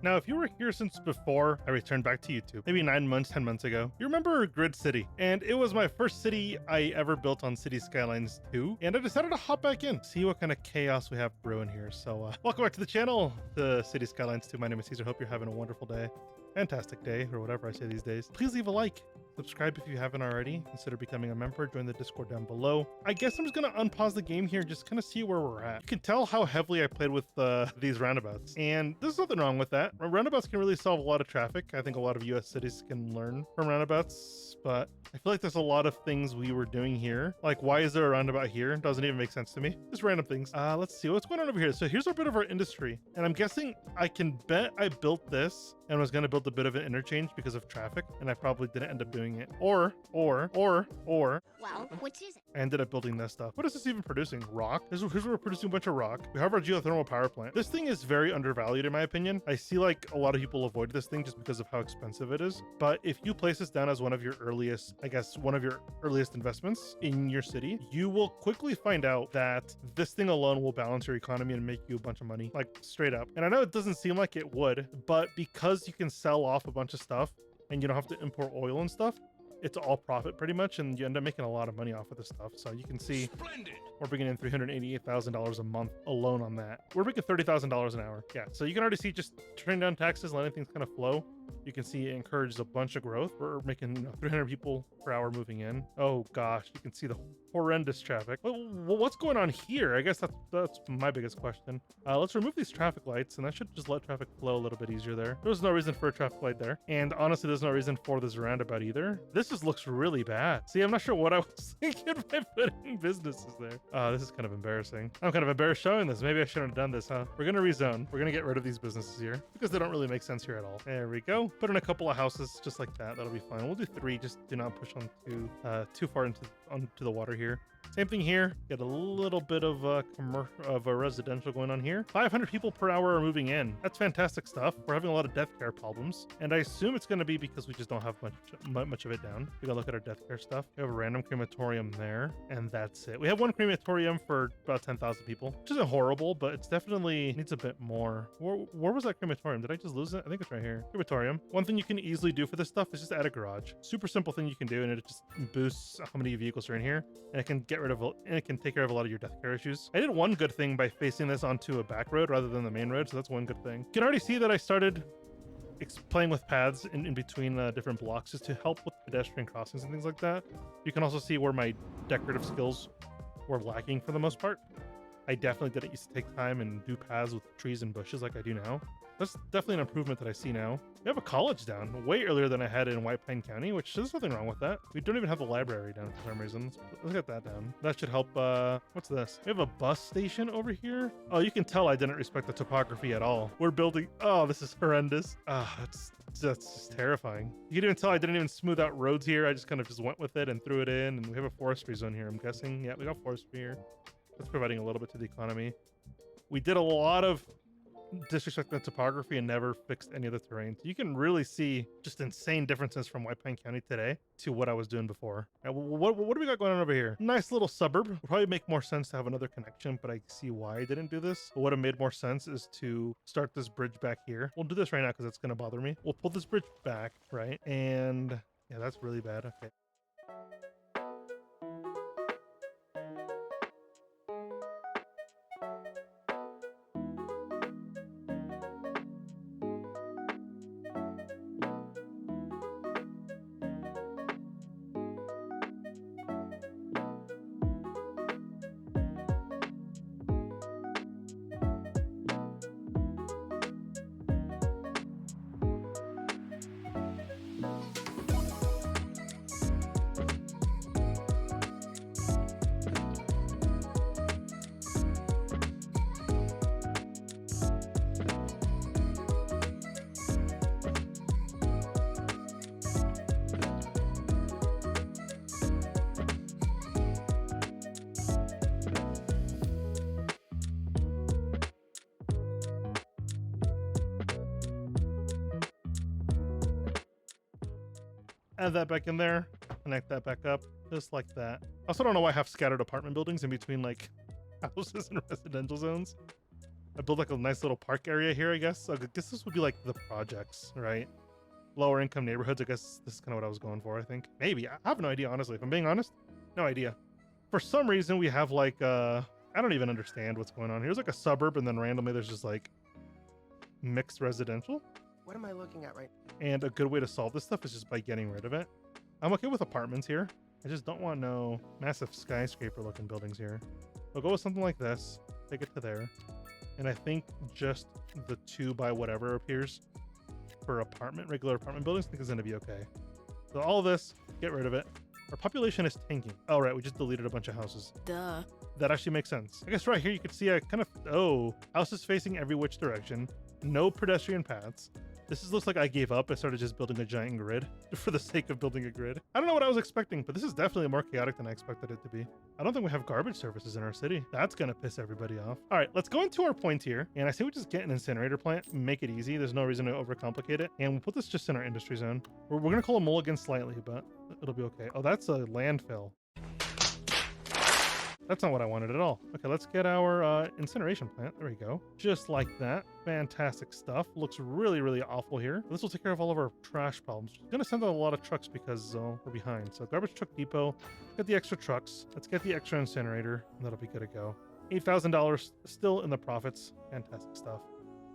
Now, if you were here since before I returned back to YouTube, maybe 9 months, 10 months ago, you remember Grid City. And it was my first city I ever built on City Skylines 2. And I decided to hop back in, see what kind of chaos we have brewing here. So welcome back to the channel, the City Skylines 2. My name is Caesar. Hope you're having a wonderful day. Fantastic day, or whatever I say these days. Please leave a like. Subscribe if you haven't already. Consider becoming a member. Join the Discord down below. I guess I'm just going to unpause the game here and just kind of see where we're at. You can tell how heavily I played with these roundabouts. And there's nothing wrong with that. Roundabouts can really solve a lot of traffic. I think a lot of US cities can learn from roundabouts. But I feel like there's a lot of things we were doing here. Like, why is there a roundabout here? Doesn't even make sense to me. Just random things. Let's see what's going on over here. So here's a bit of our industry. And I'm guessing I can bet I built this and was going to build a bit of an interchange because of traffic. And I probably didn't end up doing it. Or. Well, which is it? I ended up building this stuff. What is this even producing? Rock? Here's where we're producing a bunch of rock. We have our geothermal power plant. This thing is very undervalued in my opinion. I see like a lot of people avoid this thing just because of how expensive it is. But if you place this down as one of your earliest, I guess, one of your earliest investments in your city, you will quickly find out that this thing alone will balance your economy and make you a bunch of money, like straight up. And I know it doesn't seem like it would, but because you can sell off a bunch of stuff and you don't have to import oil and stuff, it's all profit pretty much, and you end up making a lot of money off of this stuff. So you can see we're bringing in $388,000 a month alone on that. We're making $30,000 an hour. Yeah, so you can already see just turning down taxes, letting things kind of flow. You can see it encourages a bunch of growth. We're making 300 people per hour moving in. Oh gosh, you can see the horrendous traffic. Well, what's going on here? I guess that's my biggest question. Let's remove these traffic lights, and that should just let traffic flow a little bit easier there. There's no reason for a traffic light there. And honestly, there's no reason for this roundabout either. This just looks really bad. See, I'm not sure what I was thinking by putting businesses there. This is kind of embarrassing. I'm kind of embarrassed showing this. Maybe I shouldn't have done this, huh? We're going to rezone. We're going to get rid of these businesses here because they don't really make sense here at all. There we go. Put in a couple of houses just like that. That'll be fine. We'll do 3. Just do not push on too far onto the water here. Same thing here. Get a little bit of a residential going on here. 500 people per hour are moving in. That's fantastic stuff. We're having a lot of death care problems, and I assume it's going to be because we just don't have much of it down. We gotta look at our death care stuff. We have a random crematorium there, and that's it. We have one crematorium for about 10,000 people, which isn't horrible, but it's definitely needs a bit more. Where was that crematorium? Did I just lose it? I think it's right here. Crematorium. One thing you can easily do for this stuff is just add a garage. Super simple thing you can do, and it just boosts how many vehicles are in here, and it can get rid of and it can take care of a lot of your death care issues. I did one good thing by facing this onto a back road rather than the main road, so that's one good thing. You can already see that I started playing with paths in between different blocks just to help with pedestrian crossings and things like that. You can also see where my decorative skills were lacking for the most part. I definitely didn't used to take time and do paths with trees and bushes like I do now. That's definitely an improvement that I see now. We have a college down way earlier than I had in White Pine County, which there's nothing wrong with that. We don't even have the library down for some reason. Let's get that down. That should help. What's this? We have a bus station over here. Oh, you can tell I didn't respect the topography at all. We're building. Oh, this is horrendous. That's just terrifying. You can even tell I didn't even smooth out roads here. I just kind of just went with it and threw it in. And we have a forestry zone here, I'm guessing. Yeah, we got forestry here. That's providing a little bit to the economy. We did a lot of disrespect the topography and never fixed any of the terrain. So you can really see just insane differences from White Pine County today to what I was doing before. Now, what do we got going on over here? Nice little suburb. Would probably make more sense to have another connection, but I see why I didn't do this. But what would have made more sense is to start this bridge back here. We'll do this right now because it's going to bother me. We'll pull this bridge back, right? And yeah, that's really bad. Okay. Add that back in there, connect that back up, just like that. I also don't know why I have scattered apartment buildings in between like houses and residential zones. I build like a nice little park area here, I guess. I guess this would be like the projects, right? Lower income neighborhoods. I guess this is kind of what I was going for, I think. Maybe. I have no idea, honestly. If I'm being honest, no idea. For some reason, we have like, I don't even understand what's going on. Here's like a suburb, and then randomly there's just like mixed residential. What am I looking at right now? And a good way to solve this stuff is just by getting rid of it. I'm okay with apartments here. I just don't want no massive skyscraper looking buildings here. We'll go with something like this, take it to there. And I think just the 2 by whatever appears for regular apartment buildings, I think is gonna be okay. So all of this, get rid of it. Our population is tanking. Oh, right, we just deleted a bunch of houses. Duh. That actually makes sense. I guess right here you could see a kind of, houses facing every which direction. No pedestrian paths. This looks like I gave up. I started just building a giant grid for the sake of building a grid. I don't know what I was expecting, but this is definitely more chaotic than I expected it to be. I don't think we have garbage services in our city. That's gonna piss everybody off. All right, let's go into our point here. And I say we just get an incinerator plant, make it easy. There's no reason to overcomplicate it. And we'll put this just in our industry zone. We're gonna call a mulligan slightly, but it'll be okay. Oh, that's a landfill. That's not what I wanted at all. Okay, let's get our incineration plant. There we go. Just like that. Fantastic stuff. Looks really, really awful here. This will take care of all of our trash problems. Gonna send out a lot of trucks because we're behind. So garbage truck depot. Get the extra trucks. Let's get the extra incinerator. And that'll be good to go. $8,000 still in the profits. Fantastic stuff.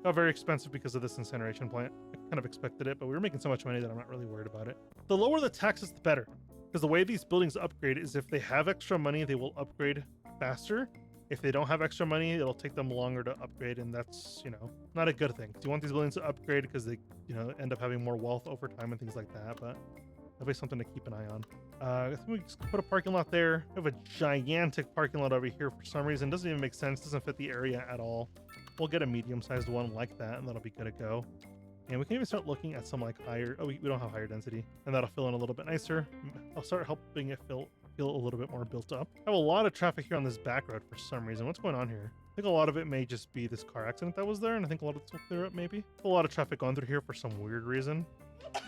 Got very expensive because of this incineration plant. I kind of expected it, but we were making so much money that I'm not really worried about it. The lower the taxes, the better. Because the way these buildings upgrade is if they have extra money, they will upgrade faster. If they don't have extra money, it'll take them longer to upgrade, and that's, not a good thing. You want these buildings to upgrade because they, end up having more wealth over time and things like that, but that'll be something to keep an eye on. I think we just put a parking lot there. We have a gigantic parking lot over here for some reason. Doesn't even make sense. Doesn't fit the area at all. We'll get a medium-sized one like that, and that'll be good to go. And we can even start looking at some like higher, we don't have higher density, and that'll fill in a little bit nicer. I'll start helping it feel a little bit more built up. I have a lot of traffic here on this back road for some reason. What's going on here? I think a lot of it may just be this car accident that was there, and I think a lot of this will clear up maybe. A lot of traffic going through here for some weird reason. I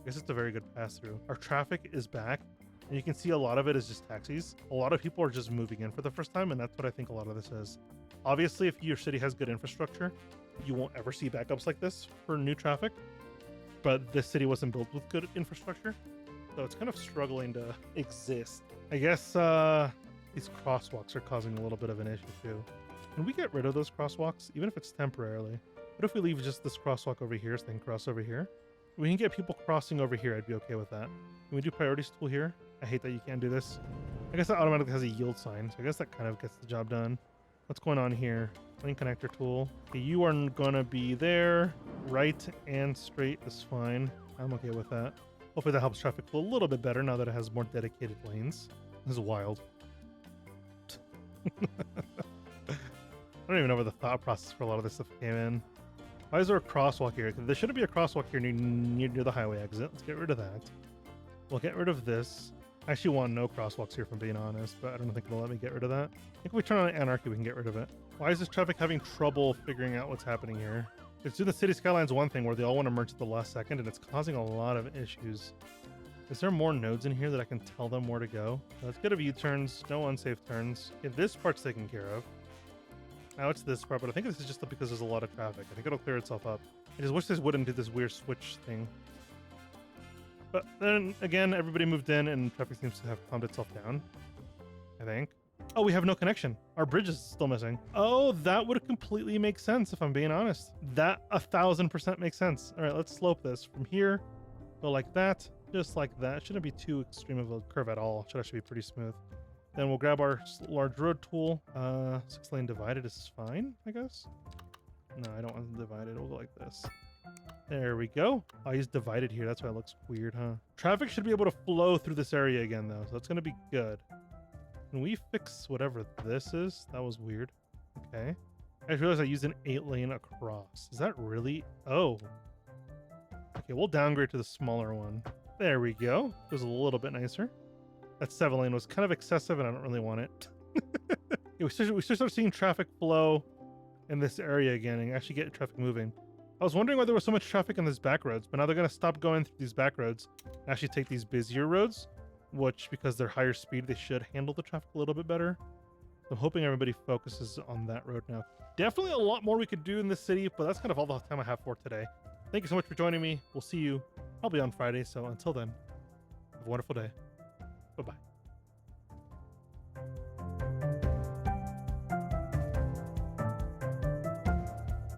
guess it's a very good pass through. Our traffic is back, and you can see a lot of it is just taxis. A lot of people are just moving in for the first time, and that's what I think a lot of this is. Obviously, if your city has good infrastructure, you won't ever see backups like this for new traffic. But this city wasn't built with good infrastructure, so it's kind of struggling to exist. I guess these crosswalks are causing a little bit of an issue too. Can we get rid of those crosswalks, even if it's temporarily? What if we leave just this crosswalk over here, so they can cross over here? We can get people crossing over here. I'd be okay with that. Can we do priorities tool here? I hate that you can't do this. I guess that automatically has a yield sign, so I guess that kind of gets the job done. What's going on here? Lane connector tool. Okay, you are gonna be there. Right and straight is fine. I'm okay with that. Hopefully that helps traffic flow a little bit better now that it has more dedicated lanes. This is wild. I don't even know where the thought process for a lot of this stuff came in. Why is there a crosswalk here? There shouldn't be a crosswalk here near the highway exit. Let's get rid of that. We'll get rid of this. I actually want no crosswalks here, if I'm being honest, but I don't think it'll let me get rid of that. I think if we turn on anarchy, we can get rid of it. Why is this traffic having trouble figuring out what's happening here? It's doing the city skylines one thing where they all want to merge at the last second, and it's causing a lot of issues. Is there more nodes in here that I can tell them where to go? Let's get a U-turns, no unsafe turns. Okay, this part's taken care of. Now it's this part, but I think this is just because there's a lot of traffic. I think it'll clear itself up. I just wish this wouldn't do this weird switch thing. But then again, everybody moved in and traffic seems to have calmed itself down, I think. Oh, we have no connection. Our bridge is still missing. Oh, that would completely make sense if I'm being honest. That 1000% makes sense. All right, let's slope this from here. Go like that, just like that. It shouldn't be too extreme of a curve at all. It should actually be pretty smooth. Then we'll grab our large road tool. 6-lane divided is fine, I guess. No, I don't want them divided. We'll go like this. There we go. Oh, he's divided here. That's why it looks weird, huh? Traffic should be able to flow through this area again, though, so that's going to be good. Can we fix whatever this is? That was weird. Okay. I just realized I used an 8-lane across. Is that really? Oh. Okay, we'll downgrade to the smaller one. There we go. It was a little bit nicer. That 7-lane was kind of excessive, and I don't really want it. Yeah, we should start seeing traffic flow in this area again and actually get traffic moving. I was wondering why there was so much traffic on these back roads, but now they're going to stop going through these back roads and actually take these busier roads, which, because they're higher speed, they should handle the traffic a little bit better. I'm hoping everybody focuses on that road now. Definitely a lot more we could do in this city, but that's kind of all the time I have for today. Thank you so much for joining me. We'll see you probably on Friday. So until then, have a wonderful day. Bye-bye.